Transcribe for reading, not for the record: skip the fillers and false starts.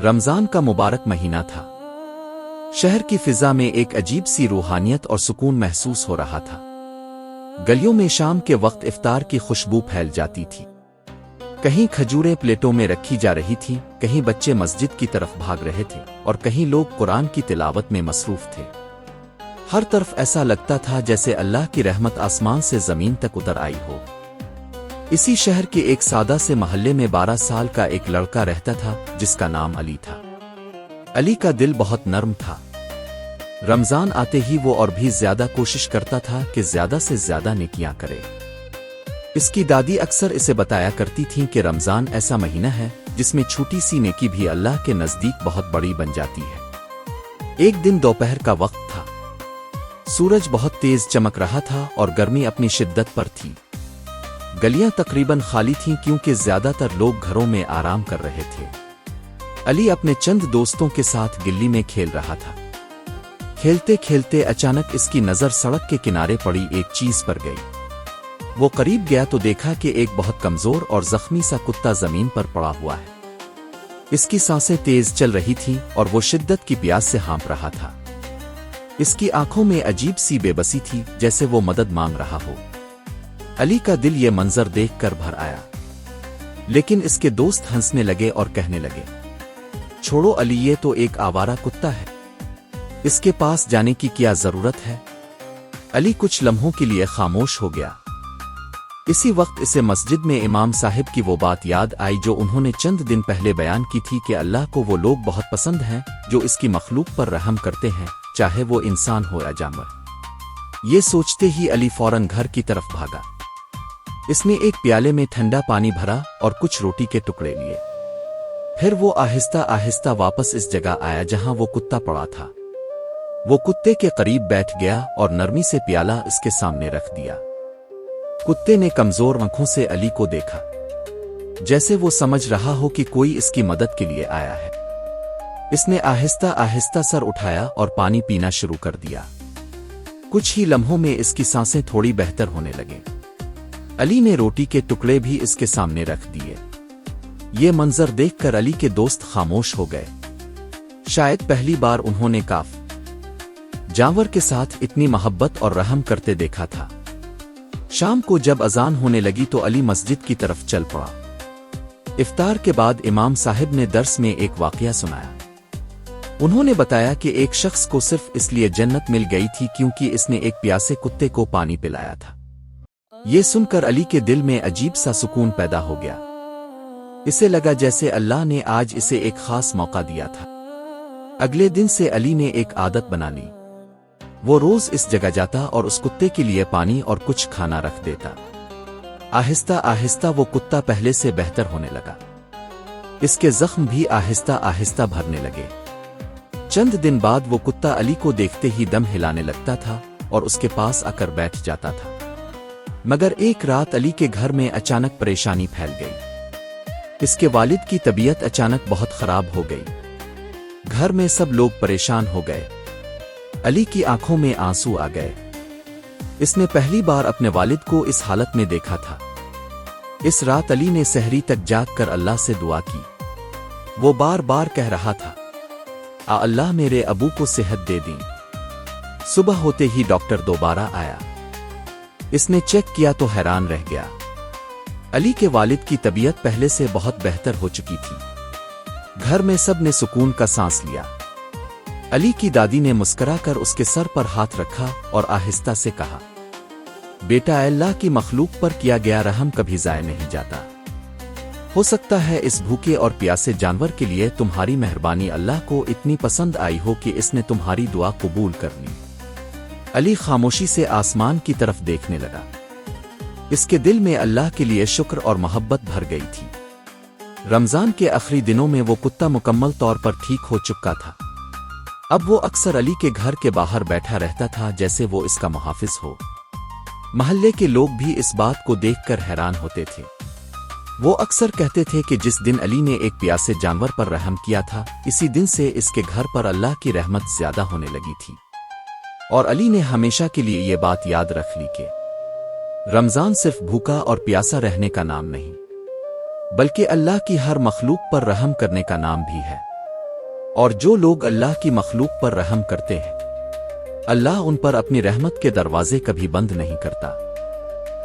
رمضان کا مبارک مہینہ تھا۔ شہر کی فضا میں ایک عجیب سی روحانیت اور سکون محسوس ہو رہا تھا۔ گلیوں میں شام کے وقت افطار کی خوشبو پھیل جاتی تھی۔ کہیں کھجوریں پلیٹوں میں رکھی جا رہی تھیں، کہیں بچے مسجد کی طرف بھاگ رہے تھے اور کہیں لوگ قرآن کی تلاوت میں مصروف تھے۔ ہر طرف ایسا لگتا تھا جیسے اللہ کی رحمت آسمان سے زمین تک اتر آئی ہو۔ اسی شہر کے ایک سادہ سے محلے میں 12 سال کا ایک لڑکا رہتا تھا جس کا نام علی تھا۔ علی کا دل بہت نرم تھا۔ رمضان آتے ہی وہ اور بھی زیادہ کوشش کرتا تھا کہ زیادہ سے زیادہ نیکیاں کرے۔ اس کی دادی اکثر اسے بتایا کرتی تھیں کہ رمضان ایسا مہینہ ہے جس میں چھوٹی سی نیکی بھی اللہ کے نزدیک بہت بڑی بن جاتی ہے۔ ایک دن دوپہر کا وقت تھا۔ سورج بہت تیز چمک رہا تھا اور گرمی اپنی شدت پر تھی۔ گلیاں تقریباً خالی تھیں کیونکہ زیادہ تر لوگ گھروں میں آرام کر رہے تھے۔ علی اپنے چند دوستوں کے ساتھ گلی میں کھیل رہا تھا۔ کھیلتے کھیلتے اچانک اس کی نظر سڑک کے کنارے پڑی ایک چیز پر گئی۔ وہ قریب گیا تو دیکھا کہ ایک بہت کمزور اور زخمی سا کتا زمین پر پڑا ہوا ہے۔ اس کی سانسیں تیز چل رہی تھیں اور وہ شدت کی پیاس سے ہانپ رہا تھا۔ اس کی آنکھوں میں عجیب سی بے بسی تھی جیسے وہ مدد مانگ رہا ہو۔ علی کا دل یہ منظر دیکھ کر بھر آیا، لیکن اس کے دوست ہنسنے لگے اور کہنے لگے، چھوڑو علی، یہ تو ایک آوارہ کتا ہے، اس کے پاس جانے کی کیا ضرورت ہے؟ علی کچھ لمحوں کے لیے خاموش ہو گیا۔ اسی وقت اسے مسجد میں امام صاحب کی وہ بات یاد آئی جو انہوں نے چند دن پہلے بیان کی تھی کہ اللہ کو وہ لوگ بہت پسند ہیں جو اس کی مخلوق پر رحم کرتے ہیں، چاہے وہ انسان ہو یا جانور۔ یہ سوچتے ہی علی فوراً گھر کی طرف بھاگا۔ اس نے ایک پیالے میں ٹھنڈا پانی بھرا اور کچھ روٹی کے ٹکڑے لیے۔ پھر وہ آہستہ آہستہ واپس اس جگہ آیا جہاں وہ کتا پڑا تھا۔ وہ کتے کے قریب بیٹھ گیا اور نرمی سے پیالہ اس کے سامنے رکھ دیا۔ کتے نے کمزور آنکھوں سے علی کو دیکھا، جیسے وہ سمجھ رہا ہو کہ کوئی اس کی مدد کے لیے آیا ہے۔ اس نے آہستہ آہستہ سر اٹھایا اور پانی پینا شروع کر دیا۔ کچھ ہی لمحوں میں اس کی سانسیں تھوڑی بہتر ہونے لگیں۔ علی نے روٹی کے ٹکڑے بھی اس کے سامنے رکھ دیے۔ یہ منظر دیکھ کر علی کے دوست خاموش ہو گئے۔ شاید پہلی بار انہوں نے جانور کے ساتھ اتنی محبت اور رحم کرتے دیکھا تھا۔ شام کو جب اذان ہونے لگی تو علی مسجد کی طرف چل پڑا۔ افطار کے بعد امام صاحب نے درس میں ایک واقعہ سنایا۔ انہوں نے بتایا کہ ایک شخص کو صرف اس لیے جنت مل گئی تھی کیونکہ اس نے ایک پیاسے کتے کو پانی پلایا تھا۔ یہ سن کر علی کے دل میں عجیب سا سکون پیدا ہو گیا۔ اسے لگا جیسے اللہ نے آج اسے ایک خاص موقع دیا تھا۔ اگلے دن سے علی نے ایک عادت بنا لی۔ وہ روز اس جگہ جاتا اور اس کتے کے لیے پانی اور کچھ کھانا رکھ دیتا۔ آہستہ آہستہ وہ کتا پہلے سے بہتر ہونے لگا۔ اس کے زخم بھی آہستہ آہستہ بھرنے لگے۔ چند دن بعد وہ کتا علی کو دیکھتے ہی دم ہلانے لگتا تھا اور اس کے پاس آ کر بیٹھ جاتا تھا۔ مگر ایک رات علی کے گھر میں اچانک پریشانی پھیل گئی۔ اس کے والد کی طبیعت اچانک بہت خراب ہو گئی۔ گھر میں سب لوگ پریشان ہو گئے۔ علی کی آنکھوں میں آنسو آ گئے۔ اس نے پہلی بار اپنے والد کو اس حالت میں دیکھا تھا۔ اس رات علی نے سحری تک جاگ کر اللہ سے دعا کی۔ وہ بار بار کہہ رہا تھا، اللہ میرے ابو کو صحت دے دیں۔ صبح ہوتے ہی ڈاکٹر دوبارہ آیا۔ اس نے چیک کیا تو حیران رہ گیا۔ علی کے والد کی طبیعت پہلے سے بہت بہتر ہو چکی تھی۔ گھر میں سب نے سکون کا سانس لیا۔ علی کی دادی نے مسکرا کر اس کے سر پر ہاتھ رکھا اور آہستہ سے کہا، بیٹا، اللہ کی مخلوق پر کیا گیا رحم کبھی ضائع نہیں جاتا۔ ہو سکتا ہے اس بھوکے اور پیاسے جانور کے لیے تمہاری مہربانی اللہ کو اتنی پسند آئی ہو کہ اس نے تمہاری دعا قبول کر لی۔ علی خاموشی سے آسمان کی طرف دیکھنے لگا۔ اس کے دل میں اللہ کے لیے شکر اور محبت بھر گئی تھی۔ رمضان کے آخری دنوں میں وہ کتا مکمل طور پر ٹھیک ہو چکا تھا۔ اب وہ اکثر علی کے گھر کے باہر بیٹھا رہتا تھا جیسے وہ اس کا محافظ ہو۔ محلے کے لوگ بھی اس بات کو دیکھ کر حیران ہوتے تھے۔ وہ اکثر کہتے تھے کہ جس دن علی نے ایک پیاسے جانور پر رحم کیا تھا، اسی دن سے اس کے گھر پر اللہ کی رحمت زیادہ ہونے لگی تھی۔ اور علی نے ہمیشہ کے لیے یہ بات یاد رکھ لی کہ رمضان صرف بھوکا اور پیاسا رہنے کا نام نہیں، بلکہ اللہ کی ہر مخلوق پر رحم کرنے کا نام بھی ہے۔ اور جو لوگ اللہ کی مخلوق پر رحم کرتے ہیں اللہ ان پر اپنی رحمت کے دروازے کبھی بند نہیں کرتا۔